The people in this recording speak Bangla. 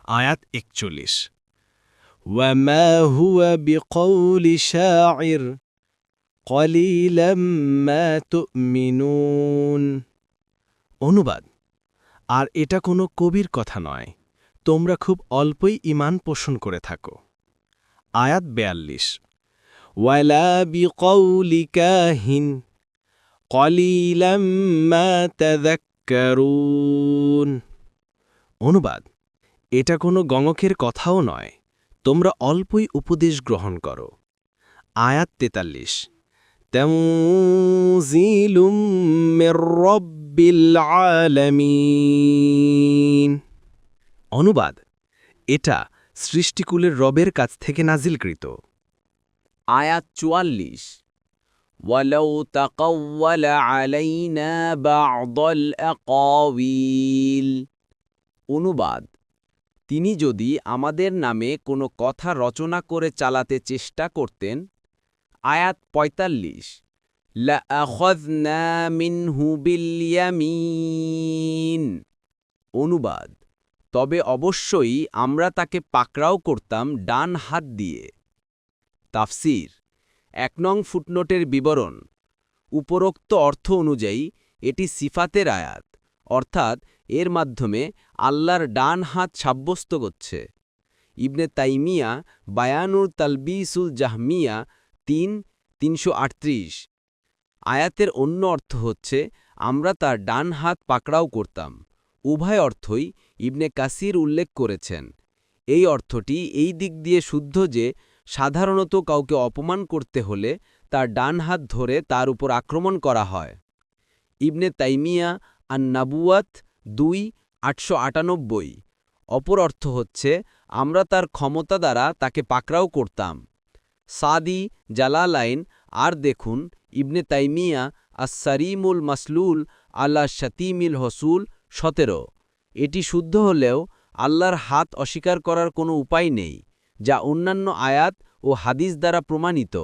আয়াত ৪১। وما هو بقول شاعر قليلا ما تؤمنون। অনুবাদ: আর এটা কোনো কবির কথা নয়, তোমরা খুব অল্পই ঈমান পোষণ করে থাকো। আয়াত ৪২। ولا بقول كاهن قليلا ما تذكرون। অনুবাদ: এটা কোনো গঙকের কথাও নয়, তোমরা অল্পই উপদেশ গ্রহণ করো। আয়াত ৪৩। تنزيل من رب العالمين। অনুবাদ: এটা সৃষ্টিকুলের রবের কাছ থেকে নাজিলকৃত। আয়াত ৪৪। ولو تقول علينا بعض الأقاويل। অনুবাদ: তিনি যদি আমাদের নামে কোনো কথা রচনা করে চালাতে চেষ্টা করতেন। আয়াত ৪৫। لأخذنا منه باليمين। অনুবাদ: তবে অবশ্যই আমরা তাকে পাকড়াও করতাম ডান হাত দিয়ে। তাফসীর: ১ নং ফুটনোটের বিবরণ। উপরোক্ত অর্থ অনুযায়ী এটি সিফাতের আয়াত, অর্থাৎ এর মাধ্যমে আল্লাহর ডান হাত সাব্যস্ত করছে। ইবনে তাইমিয়া বায়ানুল তালবিসুল জাহমিয়া ৩:৩৩। আয়াতের অন্য অর্থ হচ্ছে আমরা তার ডান হাত পাকড়াও করতাম। উভয় অর্থই ইবনে কাসির উল্লেখ করেছেন। এই অর্থটি এই দিক দিয়ে শুদ্ধ যে সাধারণত কাউকে অপমান করতে হলে তার ডান হাত ধরে তার উপর আক্রমণ করা হয়। ইবনে তাইমিয়া আন-নাবুওয়াত ২:৮৯৮। অপর অর্থ হচ্ছে আমরা তার ক্ষমতা দ্বারা তাকে পাকড়াও করতাম। সাদি জালালাইন আর দেখুন ইবনে তাইমিয়া আস-সারিমুল মাসলুল আলা শাতিমিল হসুল ১৭। এটি শুদ্ধ হলেও আল্লাহর হাত অস্বীকার করার কোনো উপায় নেই, যা অন্যান্য আয়াত ও হাদিস দ্বারা প্রমাণিত।